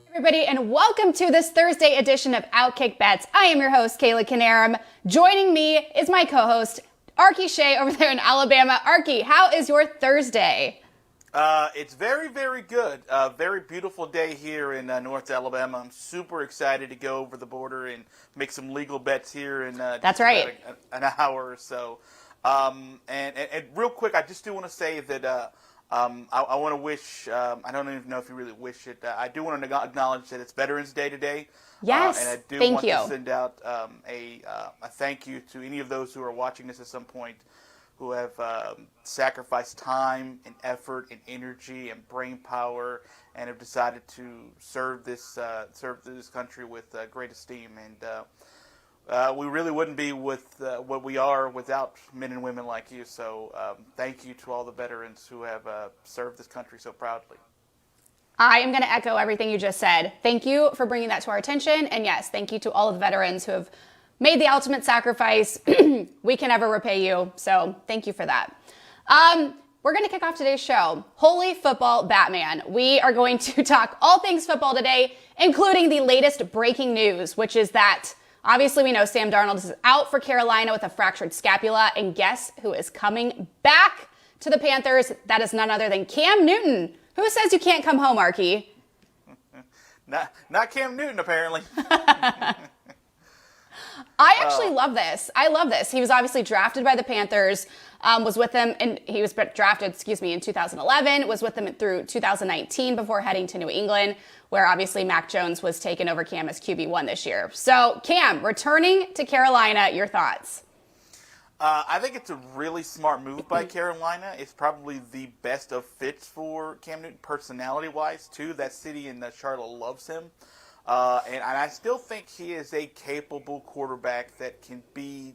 Everybody, and welcome to this Thursday edition of OutKick Bets. I am your host, Kayla Canarum. Joining me is my co-host, Arky Shea over there in Alabama. Arky, how is your Thursday? It's very, very good. Very beautiful day here in North Alabama. I'm super excited to go over the border and make some legal bets here in That's right. an hour or so. And real quick, I just do want to say that I want to wish, I don't even know if you really wish it, I do want to acknowledge that it's Veterans Day today. Yes, and I do thank want you. to send out a thank you to any of those who are watching this at some point who have sacrificed time and effort and energy and brain power and have decided to serve this country with great esteem. And we really wouldn't be with what we are without men and women like you. So thank you to all the veterans who have served this country so proudly. I am going to echo everything you just said. Thank you for bringing that to our attention. And yes, thank you to all of the veterans who have made the ultimate sacrifice. We can never repay you. So thank you for that. We're going to kick off today's show. Holy football Batman. We are going to talk all things football today, including the latest breaking news, which is that obviously we know Sam Darnold is out for Carolina with a fractured scapula. And guess who is coming back to the Panthers? That is none other than Cam Newton. Who says you can't come home, Arky? Not Cam Newton, apparently. I actually love this. I love this. He was obviously drafted by the Panthers, was with them, and he was drafted, in 2011, was with them through 2019 before heading to New England, where obviously Mac Jones was taken over Cam as QB1 this year. So, Cam, returning to Carolina, your thoughts? I think it's a really smart move by Carolina. It's probably the best of fits for Cam Newton, personality-wise, too. That city in Charlotte loves him. And I still think he is a capable quarterback that can be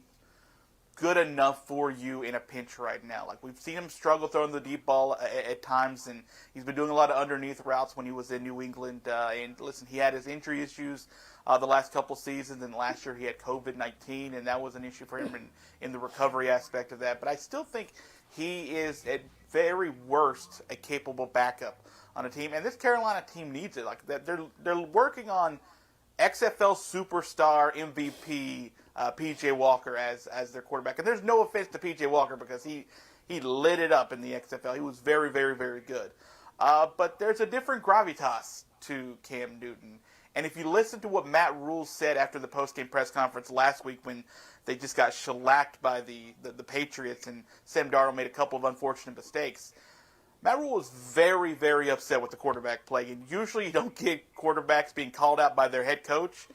good enough for you in a pinch right now. Like, we've seen him struggle throwing the deep ball at times, and he's been doing a lot of underneath routes when he was in New England. And listen, he had his injury issues the last couple seasons, and last year he had COVID-19, and that was an issue for him in the recovery aspect of that. But I still think he is, at very worst, a capable backup on a team, and this Carolina team needs it. Like, they're working on XFL superstar MVP P.J. Walker as their quarterback, and there's no offense to P.J. Walker because he lit it up in the XFL. He was very, very, very good. But there's a different gravitas to Cam Newton, and if you listen to what Matt Rule said after the post-game press conference last week when they just got shellacked by the Patriots and Sam Darnold made a couple of unfortunate mistakes, Matt Rule was very, very upset with the quarterback play, and usually you don't get quarterbacks being called out by their head coach,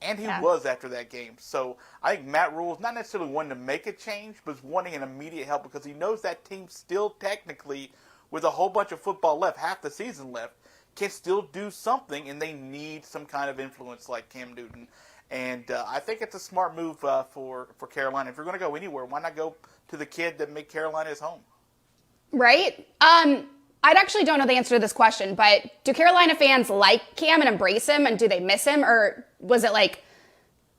and he was after that game. So I think Matt Rule is not necessarily wanting to make a change, but is wanting an immediate help because he knows that team still technically, with a whole bunch of football left, half the season left, can still do something, and they need some kind of influence like Cam Newton. And I think it's a smart move for Carolina. If you're going to go anywhere, why not go to the kid that made Carolina his home? Right? I actually don't know the answer to this question, but do Carolina fans like Cam and embrace him, and do they miss him, or was it like,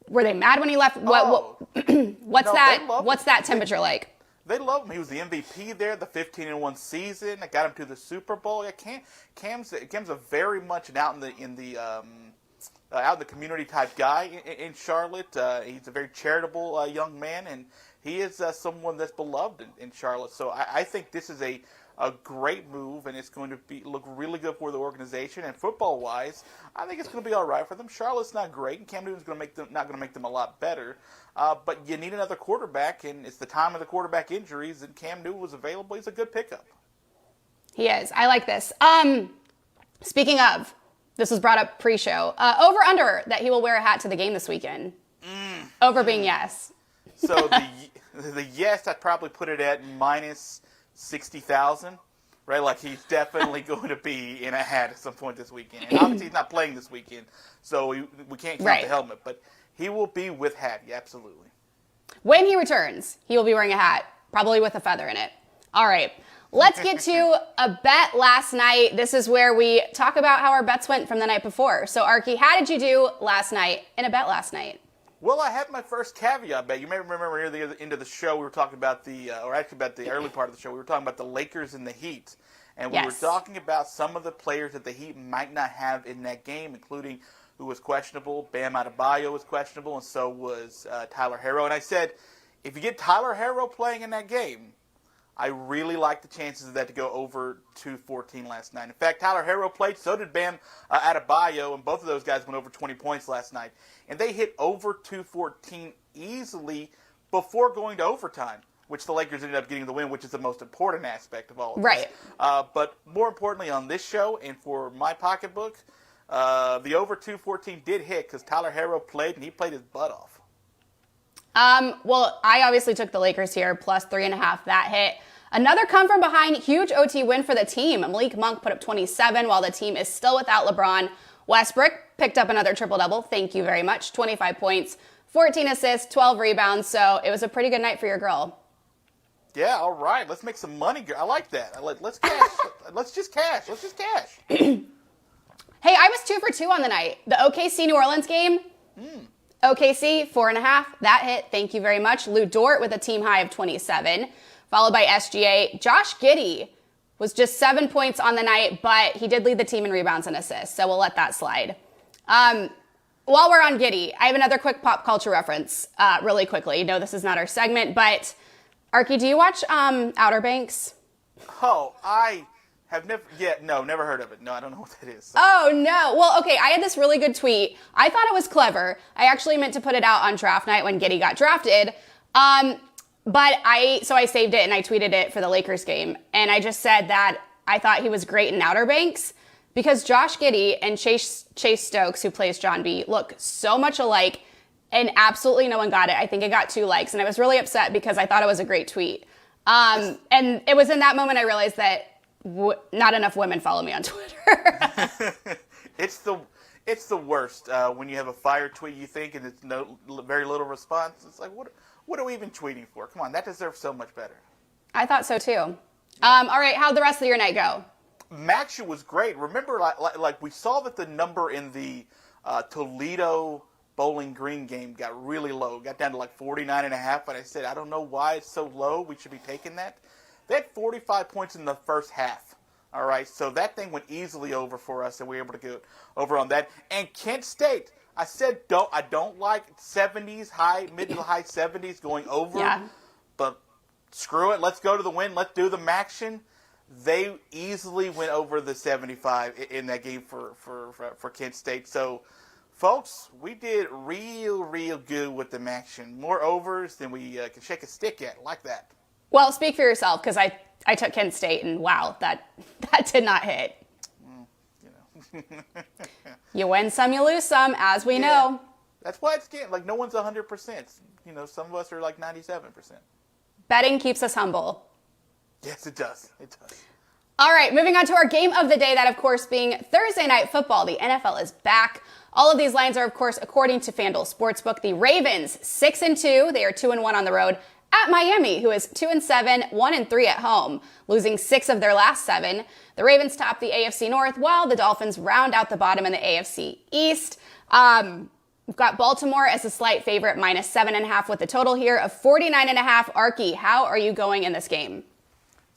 were they mad when he left? What's that temperature like? They love him. He was the MVP there, the 15-1 season. That got him to the Super Bowl. Yeah, Cam's a very much an out in the community type guy in Charlotte. He's a very charitable young man, and he is someone that's beloved in Charlotte. So I think this is a great move, and it's going to look really good for the organization. And football-wise, I think it's going to be all right for them. Charlotte's not great, and Cam Newton's not going to make them a lot better. But you need another quarterback, and it's the time of the quarterback injuries, and Cam Newton was available. He's a good pickup. He is. I like this. Speaking of, this was brought up pre-show. Over/under that he will wear a hat to the game this weekend. Over being yes. So the yes, I'd probably put it at minus 60,000, right? Like, he's definitely going to be in a hat at some point this weekend. And obviously he's not playing this weekend, so we can't count the helmet. But he will be with hat, yeah, absolutely. When he returns, he will be wearing a hat, probably with a feather in it. All right, let's get to a bet last night. This is where we talk about how our bets went from the night before. So, Arky, how did you do last night in a bet last night? Well, I had my first caveat bet. You may remember near the end of the show, we were talking about the early part of the show, we were talking about the Lakers and the Heat. And we were talking about some of the players that the Heat might not have in that game, including who was questionable. Bam Adebayo was questionable, and so was Tyler Herro. And I said, if you get Tyler Herro playing in that game, I really like the chances of that to go over 214 last night. In fact, Tyler Herro played, so did Bam Adebayo, and both of those guys went over 20 points last night. And they hit over 214 easily before going to overtime, which the Lakers ended up getting the win, which is the most important aspect of all of this. But more importantly on this show and for my pocketbook, the over 214 did hit because Tyler Herro played, and he played his butt off. Well, I obviously took the Lakers here, plus 3.5. That hit. Another come from behind, huge OT win for the team. Malik Monk put up 27 while the team is still without LeBron. Westbrook picked up another triple-double. Thank you very much. 25 points, 14 assists, 12 rebounds. So it was a pretty good night for your girl. Yeah, all right. Let's make some money. I like that. Let's cash. Let's just cash. Hey, I was 2 for 2 on the night. The OKC New Orleans game. OKC, 4.5. That hit. Thank you very much. Lou Dort with a team high of 27, followed by SGA. Josh Giddey was just 7 points on the night, but he did lead the team in rebounds and assists, so we'll let that slide. While we're on Giddey, I have another quick pop culture reference really quickly. No, this is not our segment, but Arky, do you watch Outer Banks? Oh, I have never heard of it. No, I don't know what that is. So. Oh, no. Well, okay, I had this really good tweet. I thought it was clever. I actually meant to put it out on draft night when Giddey got drafted. But I saved it and I tweeted it for the Lakers game. And I just said that I thought he was great in Outer Banks because Josh Giddey and Chase Stokes, who plays John B., look so much alike, and absolutely no one got it. I think it got 2 likes, and I was really upset because I thought it was a great tweet. And it was in that moment I realized that not enough women follow me on Twitter. It's the worst when you have a fire tweet you think and it's very little response. It's like, what are we even tweeting for? Come on, that deserves so much better. I thought so too. All right, how'd the rest of your night go? Maction was great. Remember, like we saw that the number in the Toledo Bowling Green game got really low, got down to like 49.5. But I said, I don't know why it's so low. We should be taking that. They had 45 points in the first half. All right, so that thing went easily over for us, and we were able to get over on that. And Kent State, I said, I don't like 70s, mid to high 70s going over. Yeah. But screw it. Let's go to the win. Let's do the Maction. They easily went over the 75 in that game for Kent State. So, folks, we did real good with the Maction. More overs than we can shake a stick at. Like that. Well, speak for yourself, because I took Kent State, and wow, that did not hit. You win some, you lose some, as we know. That's why it's getting, like, no one's 100%. Some of us are like 97%. Betting keeps us humble. Yes, it does. It does. All right, moving on to our game of the day, that, of course, being Thursday Night Football. The NFL is back. All of these lines are, of course, according to FanDuel Sportsbook. The Ravens, 6-2. They are 2-1 on the road at Miami, who is 2-7, 1-3 at home, losing 6 of their last 7. The Ravens top the AFC North, while the Dolphins round out the bottom in the AFC East. We've got Baltimore as a slight favorite, minus 7.5 with the total here of 49.5. Arky, how are you going in this game?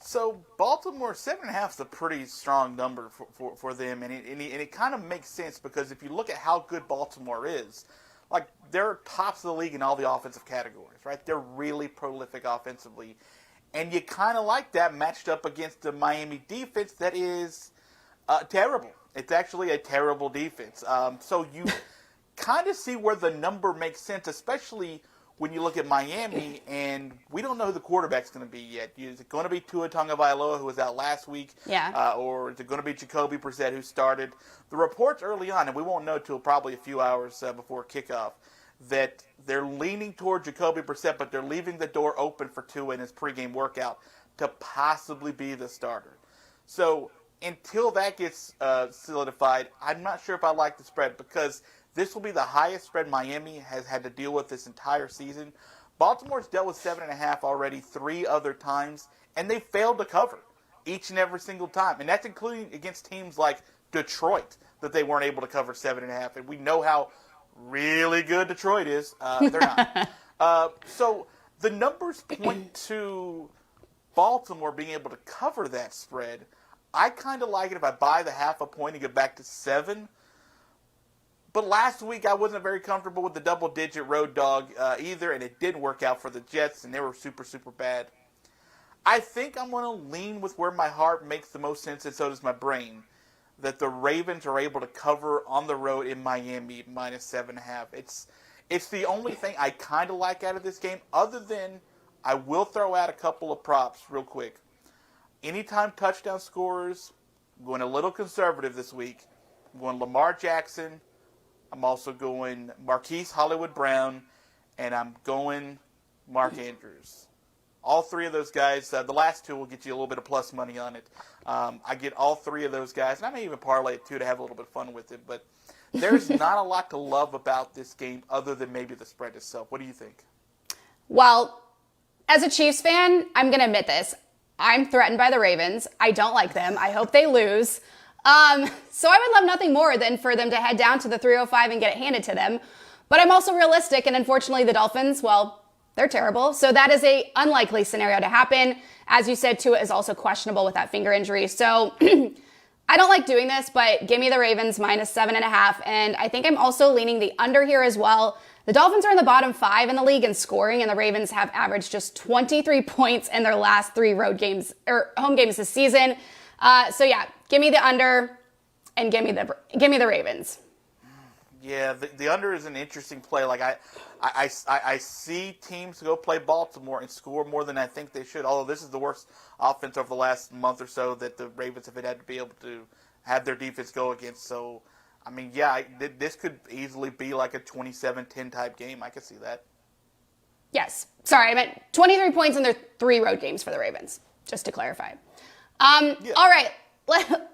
So Baltimore 7.5 is a pretty strong number for them, and it kind of makes sense because if you look at how good Baltimore is, like they're tops of the league in all the offensive categories, right? They're really prolific offensively, and you kind of like that matched up against the Miami defense that is terrible. It's actually a terrible defense. So you kind of see where the number makes sense, especially when you look at Miami, and we don't know who the quarterback's going to be yet. Is it going to be Tua Tagovailoa, who was out last week? Yeah. Or is it going to be Jacoby Brissett, who started? The reports early on, and we won't know until probably a few hours before kickoff, that they're leaning toward Jacoby Brissett, but they're leaving the door open for Tua in his pregame workout to possibly be the starter. So until that gets solidified, I'm not sure if I like the spread because this will be the highest spread Miami has had to deal with this entire season. Baltimore's dealt with 7.5 already 3 other times, and they failed to cover each and every single time. And that's including against teams like Detroit that they weren't able to cover 7.5. And we know how really good Detroit is. They're not. So the numbers point to Baltimore being able to cover that spread. I kind of like it if I buy the half a point and get back to 7. But last week I wasn't very comfortable with the double-digit road dog either, and it didn't work out for the Jets, and they were super, super bad. I think I'm going to lean with where my heart makes the most sense, and so does my brain, that the Ravens are able to cover on the road in Miami minus 7.5. It's the only thing I kind of like out of this game, other than I will throw out a couple of props real quick. Anytime touchdown scorers, I'm going a little conservative this week. I'm going Lamar Jackson. I'm also going Marquise Hollywood Brown, and I'm going Mark Andrews. All three of those guys, the last two will get you a little bit of plus money on it. I get all three of those guys, and I may even parlay it too to have a little bit of fun with it. But there's not a lot to love about this game other than maybe the spread itself. What do you think? Well, as a Chiefs fan, I'm going to admit this. I'm threatened by the Ravens. I don't like them. I hope they lose. So I would love nothing more than for them to head down to the 305 and get it handed to them. But I'm also realistic, and unfortunately the Dolphins, well, they're terrible. So that is a unlikely scenario to happen. As you said, Tua is also questionable with that finger injury. So I don't like doing this, but give me the Ravens minus 7.5. And I think I'm also leaning the under here as well. The Dolphins are in the bottom 5 in the league in scoring, and the Ravens have averaged just 23 points in their last 3 road games or home games this season. So yeah, give me the under and give me the Ravens. Yeah, the under is an interesting play. Like I see teams go play Baltimore and score more than I think they should. Although this is the worst offense over the last month or so that the Ravens have had to be able to have their defense go against. So, I mean, yeah, this could easily be like a 27-10 type game. I could see that. Yes. Sorry, I meant 23 points in their 3 road games for the Ravens, just to clarify. Yeah. All right,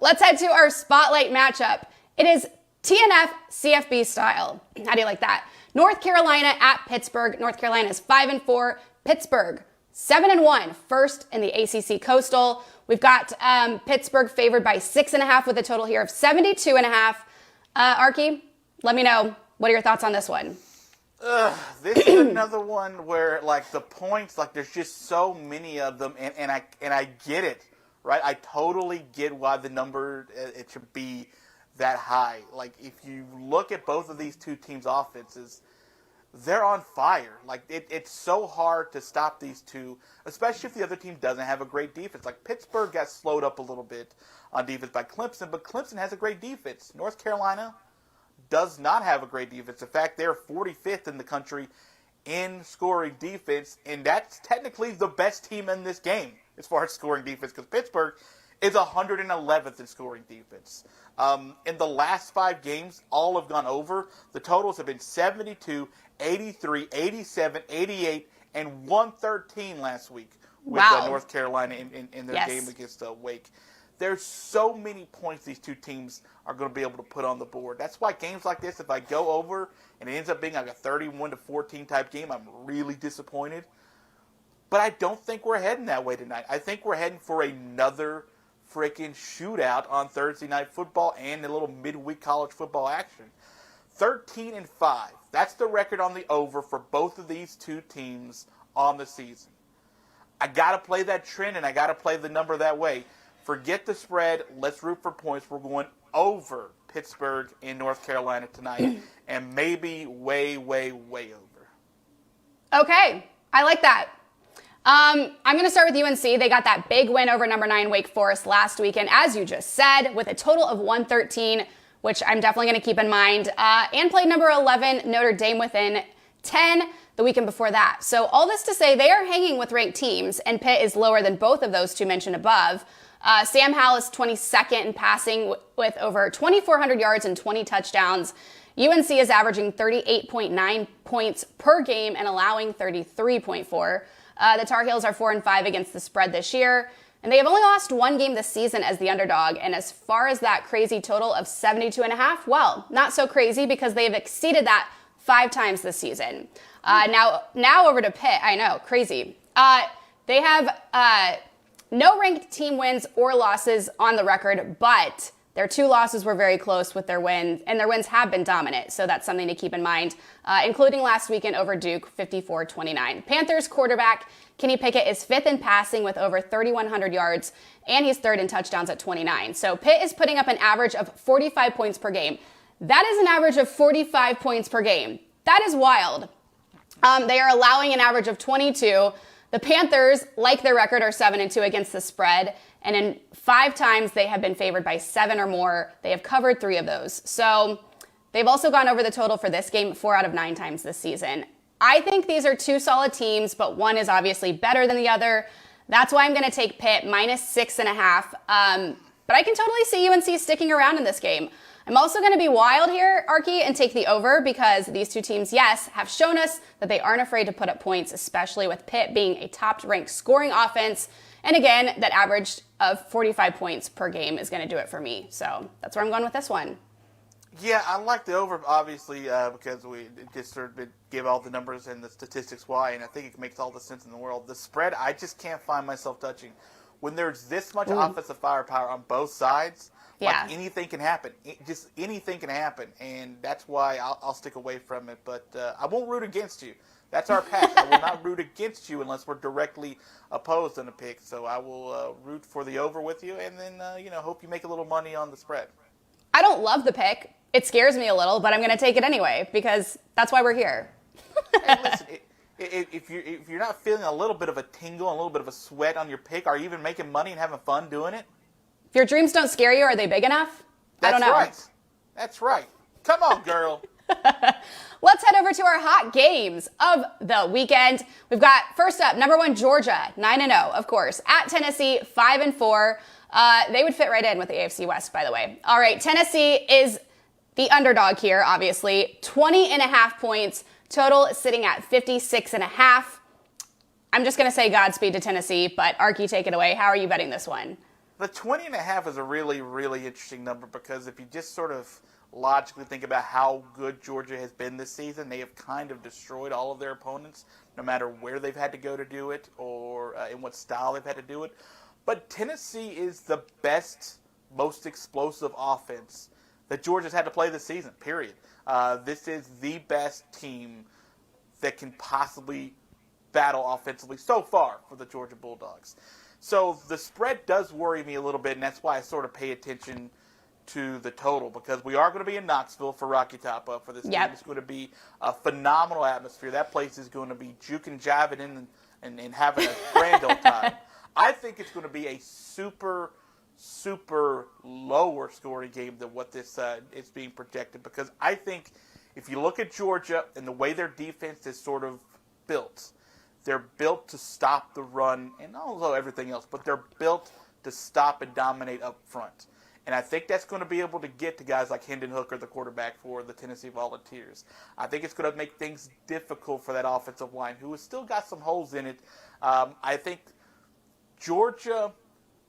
let's head to our spotlight matchup. It is TNF CFB style. How do you like that? North Carolina at Pittsburgh. North Carolina is 5-4. Pittsburgh 7-1, first in the ACC Coastal. We've got Pittsburgh favored by 6.5 with a total here of 72.5. Arky, let me know. What are your thoughts on this one? This is another one where, like, the points, like, there's just so many of them, and I get it, right? I totally get why the number it should be that high. Like, if you look at both of these two teams' offenses, they're on fire. Like, it's so hard to stop these two, especially if the other team doesn't have a great defense. Like, Pittsburgh got slowed up a little bit on defense by Clemson, but Clemson has a great defense. North Carolina does not have a great defense. In fact, they're 45th in the country in scoring defense, and that's technically the best team in this game as far as scoring defense, because Pittsburgh is 111th in scoring defense. In the last 5 games, all have gone over. The totals have been 72, 83, 87, 88, and 113 last week with North Carolina in their game against Wake. There's so many points these two teams are going to be able to put on the board. That's why games like this, if I go over and it ends up being like a 31-14 type game, I'm really disappointed. But I don't think we're heading that way tonight. I think we're heading for another freaking shootout on Thursday Night Football and a little midweek college football action. 13-5. That's the record on the over for both of these two teams on the season. I got to play that trend, and I got to play the number that way. Forget the spread. Let's root for points. We're going over Pittsburgh in North Carolina tonight, and maybe way, way, way over. Okay, I like that. I'm going to start with UNC. They got that big win over number 9 Wake Forest last weekend, as you just said, with a total of 113, which I'm definitely going to keep in mind, and played number 11 Notre Dame within 10 the weekend before that. So all this to say, they are hanging with ranked teams, and Pitt is lower than both of those two mentioned above. Sam Howell is 22nd in passing with over 2,400 yards and 20 touchdowns. UNC is averaging 38.9 points per game and allowing 33.4. The Tar Heels are 4-5 against the spread this year, and they have only lost 1 game this season as the underdog. And as far as that crazy total of 72.5, well, not so crazy because they have exceeded that 5 times this season. Now over to Pitt. I know, crazy. They have no ranked team wins or losses on the record, but Their 2 losses were very close with their wins, and their wins have been dominant, so that's something to keep in mind, including last weekend over Duke, 54-29. Panthers quarterback Kenny Pickett is 5th in passing with over 3,100 yards, and he's 3rd in touchdowns at 29. So Pitt is putting up an average of 45 points per game. That is an average of 45 points per game. That is wild. They are allowing an average of 22. The Panthers, like their record, are 7-2 against the spread. And in 5 times they have been favored by 7 or more. They have covered 3 of those. So they've also gone over the total for this game 4 out of 9 times this season. I think these are 2 solid teams, but one is obviously better than the other. That's why I'm going to take Pitt -6.5. But I can totally see UNC sticking around in this game. I'm also going to be wild here, Arky, and take the over because these 2 teams, yes, have shown us that they aren't afraid to put up points, especially with Pitt being a top-ranked scoring offense. And again, that average of 45 points per game is going to do it for me. So that's where I'm going with this one. Yeah, I like the over, obviously, because we just sort of give all the numbers and the statistics why, and I think it makes all the sense in the world. The spread, I just can't find myself touching. When there's this much offensive firepower on both sides, like anything can happen. Just anything can happen, and that's why I'll stick away from it. But I won't root against you. That's our pact. I will not root against you unless we're directly opposed in a pick. So I will root for the over with you, and then hope you make a little money on the spread. I don't love the pick. It scares me a little, but I'm going to take it anyway because that's why we're here. Hey, listen, if you're not feeling a little bit of a tingle, and a little bit of a sweat on your pick, are you even making money and having fun doing it? If your dreams don't scare you, are they big enough? I don't know. That's right. Come on, girl. Let's head over to our hot games of the weekend. We've got, first up, number 1, Georgia, 9-0, of course. At Tennessee, 5-4. They would fit right in with the AFC West, by the way. All right, Tennessee is the underdog here, obviously. 20.5 points. Total sitting at 56.5. I'm just going to say Godspeed to Tennessee, but Arky, take it away. How are you betting this one? The 20.5 is a really, really interesting number because if you just sort of logically think about how good Georgia has been this season, they have kind of destroyed all of their opponents, no matter where they've had to go to do it or in what style they've had to do it. But Tennessee is the best, most explosive offense that Georgia's had to play this season, period. This is the best team that can possibly battle offensively so far for the Georgia Bulldogs. So the spread does worry me a little bit, and that's why I sort of pay attention to the total, because we are going to be in Knoxville for Rocky Top Up for this game. It's going to be a phenomenal atmosphere. That place is going to be juking, jiving in and having a grand old time. I think it's going to be a super, super lower scoring game than what this is being projected, because I think if you look at Georgia and the way their defense is sort of built, they're built to stop the run and also everything else, but they're built to stop and dominate up front. And I think that's going to be able to get to guys like Hendon Hooker, the quarterback for the Tennessee Volunteers. I think it's going to make things difficult for that offensive line, who has still got some holes in it. I think Georgia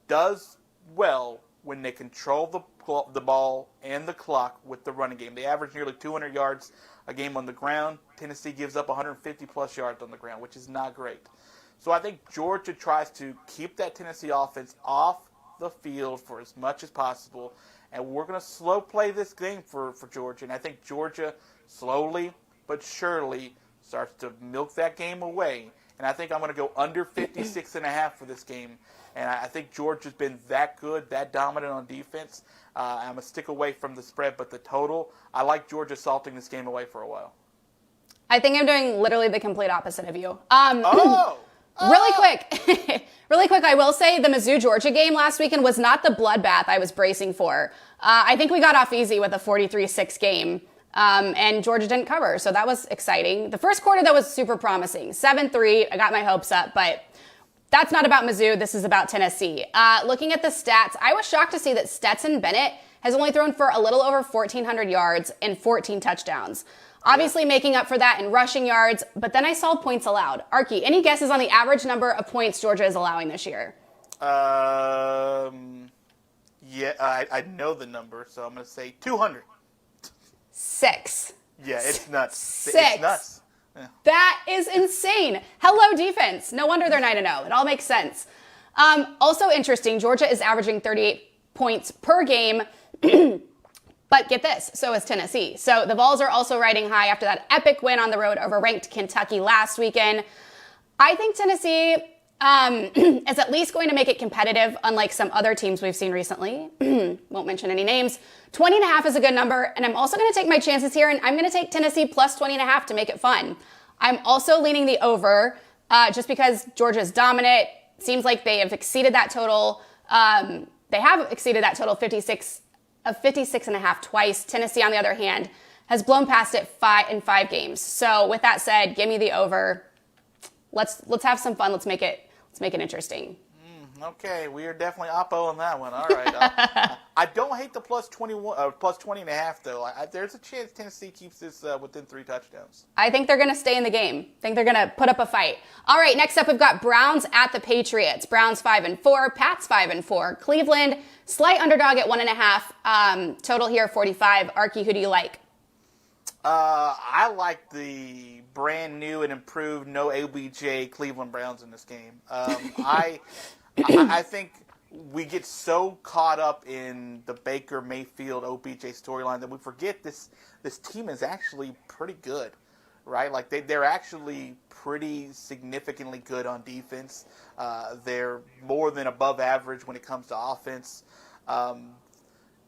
does well when they control the ball and the clock with the running game. They average nearly 200 yards a game on the ground. Tennessee gives up 150-plus yards on the ground, which is not great. So I think Georgia tries to keep that Tennessee offense off the field for as much as possible, and we're going to slow play this game for Georgia. And I think Georgia slowly but surely starts to milk that game away. And I think I'm going to go under 56.5 for this game. And I think Georgia's been that good, that dominant on defense. I'm going to stick away from the spread, but the total, I like Georgia salting this game away for a while. I think I'm doing literally the complete opposite of you. Really quick, I will say the Mizzou-Georgia game last weekend was not the bloodbath I was bracing for. I think we got off easy with a 43-6 game, and Georgia didn't cover, so that was exciting. The first quarter, that was super promising. 7-3, I got my hopes up, but that's not about Mizzou. This is about Tennessee. Looking at the stats, I was shocked to see that Stetson Bennett has only thrown for a little over 1,400 yards and 14 touchdowns. Obviously making up for that in rushing yards, but then I saw points allowed. Arky, any guesses on the average number of points Georgia is allowing this year? I know the number, so I'm going to say 200. 6. Yeah, it's nuts. 6. It's nuts. Yeah. That is insane. Hello, defense. No wonder they're 9-0. It all makes sense. Also interesting, Georgia is averaging 38 points per game. But get this, so is Tennessee. So the Vols are also riding high after that epic win on the road over ranked Kentucky last weekend. I think Tennessee is at least going to make it competitive, unlike some other teams we've seen recently. Won't mention any names. 20.5 is a good number, and I'm also going to take my chances here, and I'm going to take Tennessee plus 20.5 to make it fun. I'm also leaning the over, just because Georgia's dominant. Seems like they have exceeded that total. They have exceeded that total 56.5 twice. Tennessee, on the other hand, has blown past it in 5 games. So with that said, give me the over. Let's have some fun. Let's make it interesting. Okay, we are definitely oppo on that one. All right. I don't hate the plus 20.5 though. There's a chance Tennessee keeps this within 3 touchdowns. I think they're going to stay in the game. I think they're going to put up a fight. All right, next up we've got Browns at the Patriots. Browns 5-4, Pats 5-4. Cleveland, slight underdog at 1.5. Total here 45. Arky, who do you like? I like the brand new and improved no OBJ Cleveland Browns in this game. I think we get so caught up in the Baker Mayfield OBJ storyline that we forget this team is actually pretty good, right? Like they're actually pretty significantly good on defense. They're more than above average when it comes to offense.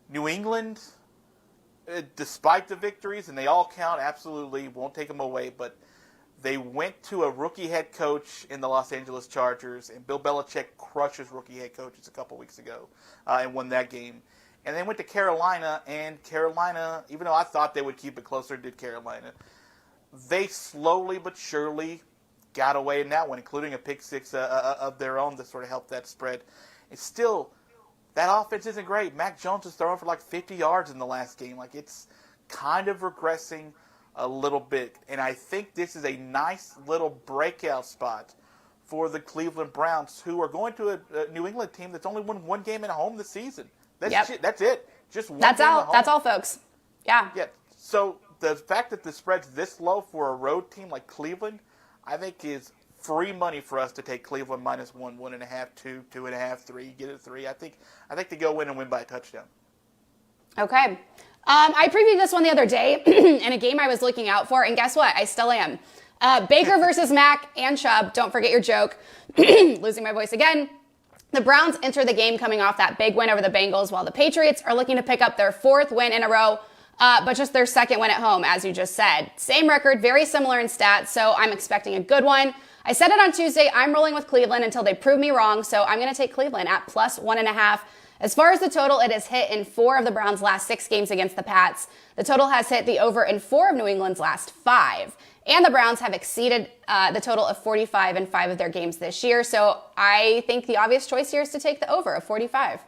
New England, despite the victories, and they all count, absolutely, won't take them away, but they went to a rookie head coach in the Los Angeles Chargers, and Bill Belichick crushed his rookie head coaches a couple weeks ago and won that game. And they went to Carolina, and Carolina, even though I thought they would keep it closer, did Carolina. They slowly but surely got away in that one, including a pick six of their own to sort of help that spread. It's still, that offense isn't great. Mac Jones has thrown for like 50 yards in the last game. Like, it's kind of regressing a little bit. And I think this is a nice little breakout spot for the Cleveland Browns, who are going to a New England team that's only won 1 game at home this season. That's it. Just one game at home. That's all, folks. Yeah. Yeah. So the fact that the spread's this low for a road team like Cleveland, I think is free money for us to take Cleveland -1, 1.5, 2, 2.5, 3. Get it 3. I think they go in and win by a touchdown. Okay. I previewed this one the other day in a game I was looking out for, and guess what? I still am. Baker versus Mac and Chubb. Don't forget your joke. Losing my voice again. The Browns enter the game coming off that big win over the Bengals, while the Patriots are looking to pick up their 4th win in a row, but just their 2nd win at home, as you just said. Same record, very similar in stats, so I'm expecting a good one. I said it on Tuesday. I'm rolling with Cleveland until they prove me wrong, so I'm going to take Cleveland at +1.5. As far as the total, it has hit in 4 of the Browns' last 6 games against the Pats. The total has hit the over in 4 of New England's last 5. And the Browns have exceeded the total of 45 in 5 of their games this year. So I think the obvious choice here is to take the over of 45.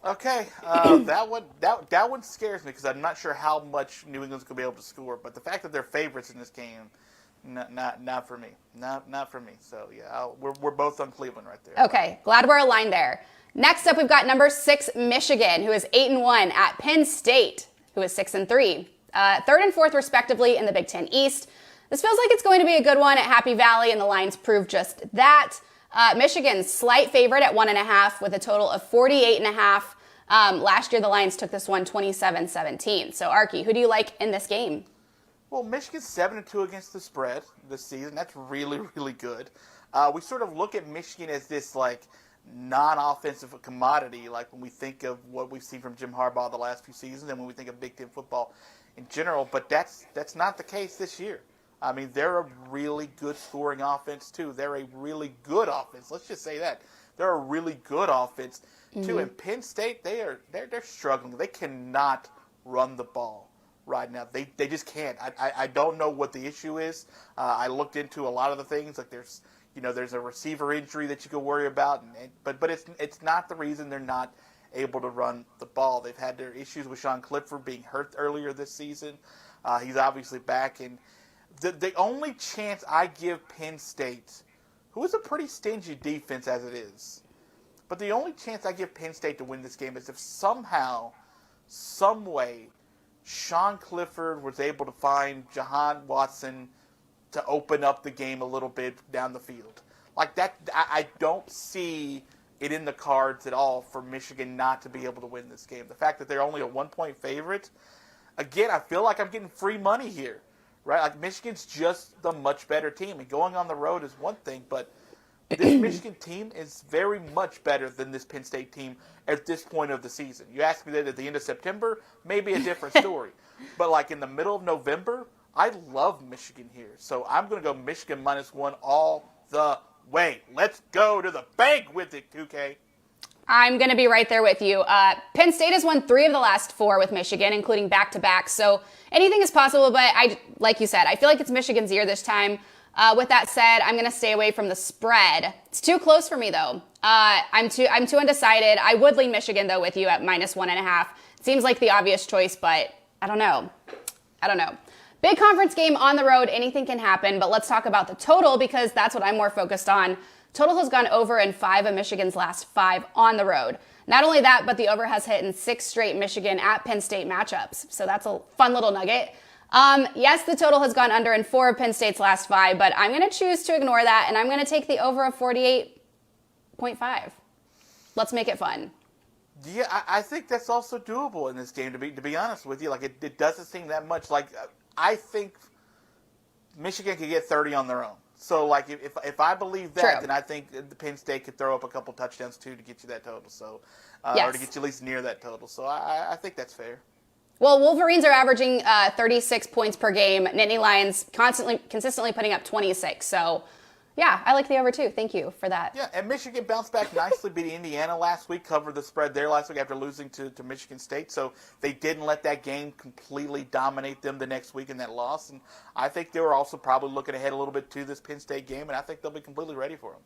Okay, that one scares me because I'm not sure how much New England's going to be able to score. But the fact that they're favorites in this game, not for me. Not for me. So, yeah, we're both on Cleveland right there. Okay, glad we're aligned there. Next up, we've got number 6, Michigan, who is 8-1 at Penn State, who is 6-3. 3rd and 4th, respectively, in the Big Ten East. This feels like it's going to be a good one at Happy Valley, and the lines prove just that. Michigan's slight favorite at 1.5 with a total of 48.5. Last year, the Lions took this one 27-17. So, Arky, who do you like in this game? Well, Michigan's 7-2 against the spread this season. That's really, really good. We sort of look at Michigan as this, like, non-offensive commodity, like when we think of what we've seen from Jim Harbaugh the last few seasons and when we think of Big Ten football in general, but that's not the case this year. I mean, they're a really good scoring offense, too. They're a really good offense. Let's just say that. They're a really good offense, too. And Penn State, they're struggling. They cannot run the ball right now. They just can't. I don't know what the issue is. I looked into a lot of the things, like there's a receiver injury that you could worry about, but it's not the reason they're not able to run the ball. They've had their issues with Sean Clifford being hurt earlier this season. He's obviously back, and the only chance I give Penn State, who is a pretty stingy defense as it is, but the only chance I give Penn State to win this game is if somehow, some way, Sean Clifford was able to find Jahan Watson to open up the game a little bit down the field. Like that, I don't see it in the cards at all for Michigan not to be able to win this game. The fact that they're only a 1-point favorite, again, I feel like I'm getting free money here, right? Like Michigan's just the much better team, and going on the road is one thing, but this Michigan team is very much better than this Penn State team at this point of the season. You ask me that at the end of September, maybe a different story. But like in the middle of November, I love Michigan here. So I'm going to go Michigan -1 all the way. Let's go to the bank with it, 2K. I'm going to be right there with you. Penn State has won 3 of the last 4 with Michigan, including back-to-back. So anything is possible, but like you said, I feel like it's Michigan's year this time. With that said, I'm going to stay away from the spread. It's too close for me, though. I'm too undecided. I would lean Michigan, though, with you at -1.5. Seems like the obvious choice, but I don't know. Big conference game on the road. Anything can happen, but let's talk about the total because that's what I'm more focused on. Total has gone over in 5 of Michigan's last 5 on the road. Not only that, but the over has hit in 6 straight Michigan at Penn State matchups. So that's a fun little nugget. Yes, the total has gone under in 4 of Penn State's last 5, but I'm going to choose to ignore that, and I'm going to take the over of 48.5. Let's make it fun. Yeah, I think that's also doable in this game, to be honest with you. Like, it doesn't seem that much. Like, I think Michigan could get 30 on their own. So, like, if I believe that, True. then I think the Penn State could throw up a couple touchdowns, too, to get you that total. So, Yes. or to get you at least near that total. So, I think that's fair. Well, Wolverines are averaging 36 points per game. Nittany Lions consistently putting up 26. So, yeah, I like the over too. Thank you for that. Yeah, and Michigan bounced back nicely, beat Indiana last week, covered the spread there last week after losing to Michigan State. So they didn't let that game completely dominate them the next week in that loss. And I think they were also probably looking ahead a little bit to this Penn State game, and I think they'll be completely ready for them.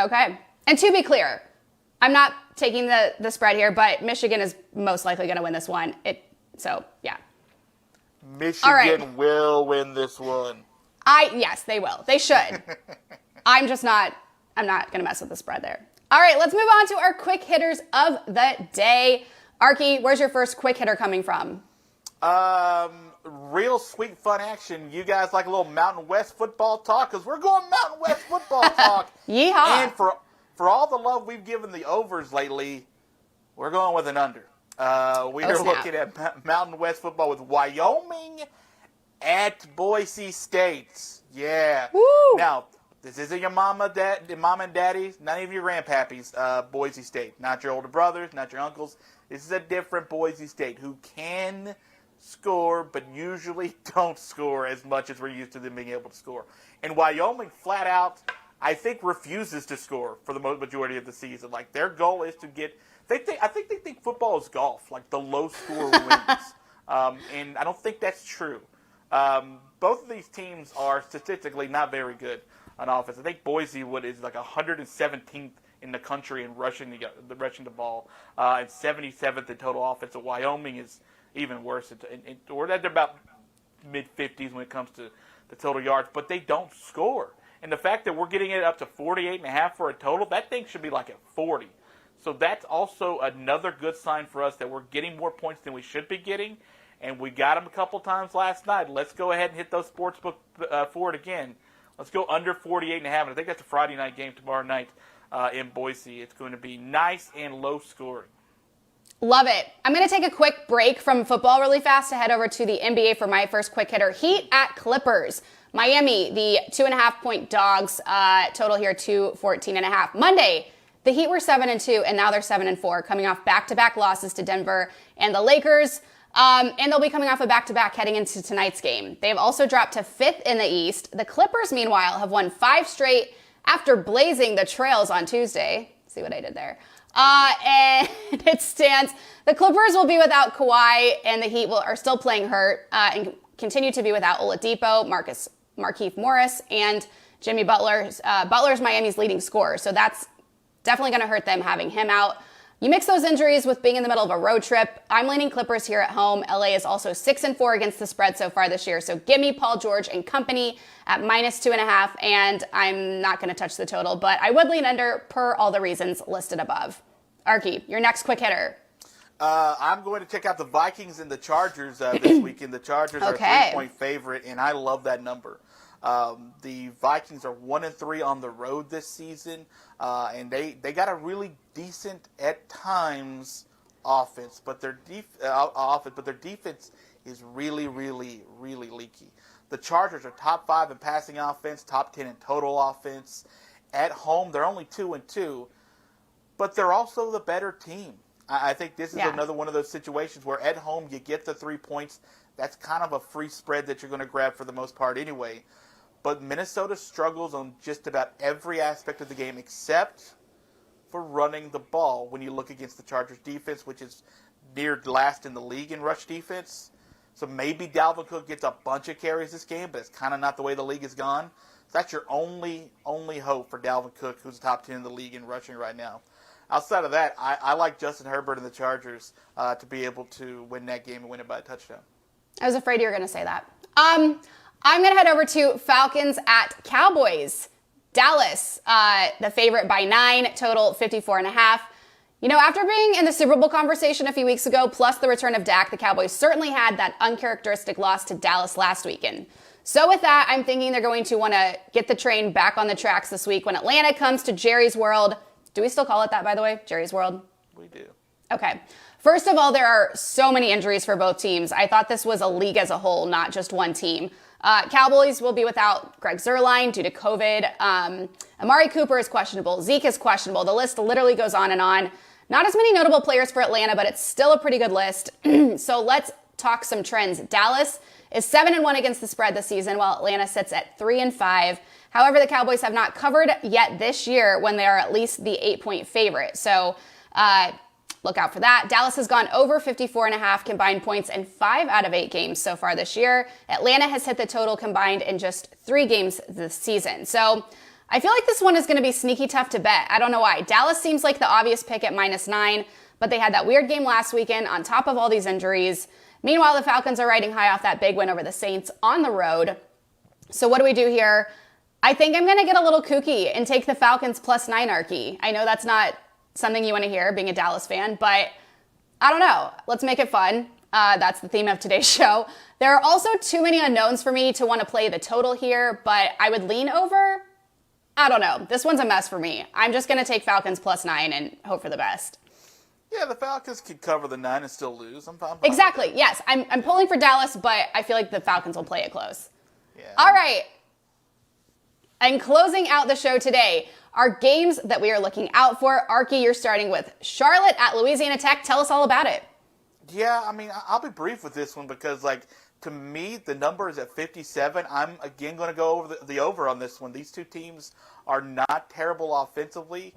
Okay. And to be clear, I'm not taking the spread here, but Michigan is most likely going to win this one. So, yeah. Michigan will win this one. Yes, they will. They should. I'm not going to mess with the spread there. All right, let's move on to our quick hitters of the day. Arky, where's your first quick hitter coming from? Real sweet fun action. You guys like a little Mountain West football talk? Because we're going Mountain West football talk. Yeehaw. And for all the love we've given the overs lately, we're going with an under. We are looking at Mountain West football with Wyoming at Boise State. Yeah. Woo. Now, this isn't your mom and daddy, none of your grandpappies, Boise State. Not your older brothers, not your uncles. This is a different Boise State who can score, but usually don't score as much as we're used to them being able to score. And Wyoming flat out, I think, refuses to score for the majority of the season. Like, their goal is to get – I think they think football is golf, like the low score wins. And I don't think that's true. Both of these teams are statistically not very good on offense. I think Boise is like 117th in the country in rushing the ball, and 77th in total offense. So Wyoming is even worse. Or they're about mid-50s when it comes to the total yards, but they don't score. And the fact that we're getting it up to 48.5 for a total, that thing should be like at 40. So that's also another good sign for us that we're getting more points than we should be getting. And we got them a couple times last night. Let's go ahead and hit those sportsbook for it again. Let's go under 48.5. And I think that's a Friday night game tomorrow night in Boise. It's going to be nice and low scoring. Love it. I'm going to take a quick break from football really fast to head over to the NBA for my first quick hitter. Heat at Clippers. Miami, the 2.5-point dogs, total here 214.5. Monday, the Heat were 7-2, and now they're 7-4, coming off back-to-back losses to Denver and the Lakers. And they'll be coming off a back-to-back heading into tonight's game. They have also dropped to 5th in the East. The Clippers, meanwhile, have won 5 straight after blazing the trails on Tuesday. See what I did there? And it stands. The Clippers will be without Kawhi, and the Heat are still playing hurt and continue to be without Oladipo, Markieff Morris, and Jimmy Butler. Butler's Miami's leading scorer, so that's definitely going to hurt them having him out. You mix those injuries with being in the middle of a road trip. I'm leaning Clippers here at home. LA is also 6-4 against the spread so far this year. So give me Paul George and company at -2.5. And I'm not going to touch the total, but I would lean under per all the reasons listed above. Arky, your next quick hitter. I'm going to check out the Vikings and the Chargers this weekend. The Chargers are a 3-point favorite, and I love that number. The Vikings are 1-3 on the road this season, and they got a really decent at times offense, but their defense is really, really, really leaky. The Chargers are top 5 in passing offense, top 10 in total offense. At home, they're only 2-2, but they're also the better team. I think this is another one of those situations where at home you get the 3 points. That's kind of a free spread that you're going to grab for the most part anyway. But Minnesota struggles on just about every aspect of the game except for running the ball when you look against the Chargers defense, which is near last in the league in rush defense. So maybe Dalvin Cook gets a bunch of carries this game, but it's kind of not the way the league has gone. So that's your only hope for Dalvin Cook, who's top 10 in the league in rushing right now. Outside of that, I like Justin Herbert and the Chargers to be able to win that game and win it by a touchdown. I was afraid you were going to say that. I'm going to head over to Falcons at Cowboys. Dallas, the favorite by 9, total 54.5. You know, after being in the Super Bowl conversation a few weeks ago, plus the return of Dak, the Cowboys certainly had that uncharacteristic loss to Dallas last weekend. So with that, I'm thinking they're going to want to get the train back on the tracks this week when Atlanta comes to Jerry's World. Do we still call it that, by the way? Jerry's World? We do. Okay. First of all, there are so many injuries for both teams. I thought this was a league as a whole, not just one team. Cowboys will be without Greg Zuerlein due to COVID. Amari Cooper is questionable. Zeke is questionable. The list literally goes on and on. Not as many notable players for Atlanta, but it's still a pretty good list. So let's talk some trends. Dallas is 7-1 against the spread this season, while Atlanta sits at 3-5. However, the Cowboys have not covered yet this year when they are at least the 8-point favorite. So look out for that. Dallas has gone over 54.5 combined points in 5 out of 8 games so far this year. Atlanta has hit the total combined in just 3 games this season. So I feel like this one is going to be sneaky tough to bet. I don't know why. Dallas seems like the obvious pick at -9, but they had that weird game last weekend on top of all these injuries. Meanwhile, the Falcons are riding high off that big win over the Saints on the road. So what do we do here? I think I'm going to get a little kooky and take the Falcons +9, Arky. I know that's not something you want to hear, being a Dallas fan, but I don't know. Let's make it fun. That's the theme of today's show. There are also too many unknowns for me to want to play the total here, but I would lean over. I don't know. This one's a mess for me. I'm just going to take Falcons +9 and hope for the best. Yeah, the Falcons could cover the 9 and still lose. I'm fine. Exactly. Yes, I'm pulling for Dallas, but I feel like the Falcons will play it close. Yeah. All right. And closing out the show today, our games that we are looking out for. Arky, you're starting with Charlotte at Louisiana Tech. Tell us all about it. Yeah, I mean, I'll be brief with this one because, to me, the number is at 57. I'm, again, going to go over the over on this one. These two teams are not terrible offensively.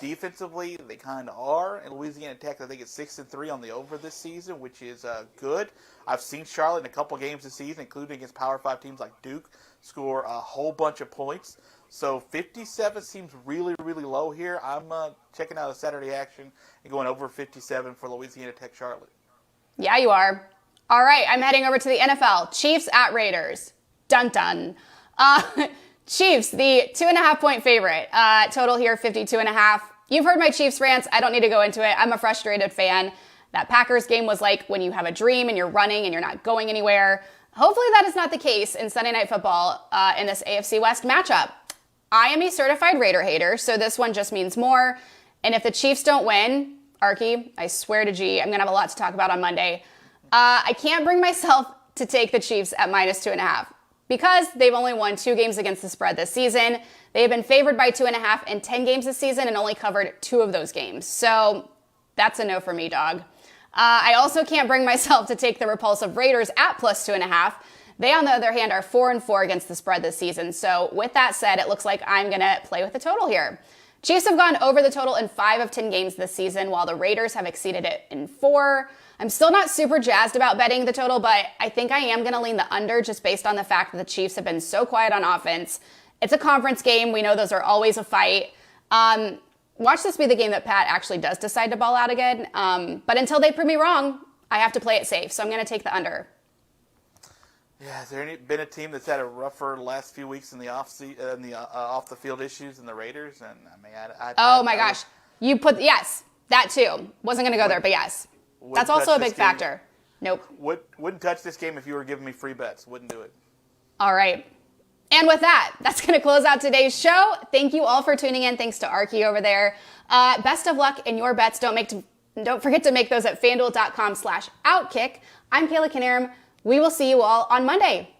Defensively, they kind of are. And Louisiana Tech, I think it's 6-3 on the over this season, which is good. I've seen Charlotte in a couple games this season, including against Power 5 teams like Duke, score a whole bunch of points. So 57 seems really, really low here. I'm checking out the Saturday action and going over 57 for Louisiana Tech Charlotte. Yeah, you are. All right, I'm heading over to the NFL. Chiefs at Raiders. Dun dun. Chiefs, the 2.5-point favorite. Total here, 52.5. You've heard my Chiefs rants. I don't need to go into it. I'm a frustrated fan. That Packers game was like when you have a dream and you're running and you're not going anywhere. Hopefully that is not the case in Sunday Night Football in this AFC West matchup. I am a certified Raider hater, so this one just means more. And if the Chiefs don't win, Arky, I swear to G, I'm going to have a lot to talk about on Monday. I can't bring myself to take the Chiefs at -2.5 because they've only won 2 games against the spread this season. They have been favored by 2.5 in 10 games this season and only covered 2 of those games. So that's a no for me, dog. I also can't bring myself to take the repulsive Raiders at +2.5. They, on the other hand, are 4-4 against the spread this season. So with that said, it looks like I'm going to play with the total here. Chiefs have gone over the total in 5 of 10 games this season, while the Raiders have exceeded it in 4. I'm still not super jazzed about betting the total, but I think I am going to lean the under just based on the fact that the Chiefs have been so quiet on offense. It's a conference game. We know those are always a fight. Watch this be the game that Pat actually does decide to ball out again. But until they prove me wrong, I have to play it safe. So I'm going to take the under. Yeah, has there been a team that's had a rougher last few weeks in the off the field issues than the Raiders? And I mean, oh my gosh, yes, that too. Wasn't going to go there, but yes, that's also a big factor. Nope. Wouldn't touch this game if you were giving me free bets. Wouldn't do it. All right, And with that, that's going to close out today's show. Thank you all for tuning in. Thanks to Arky over there. Best of luck in your bets. Don't forget to make those at fanduel.com/outkick. I'm Kayla Canarum. We will see you all on Monday.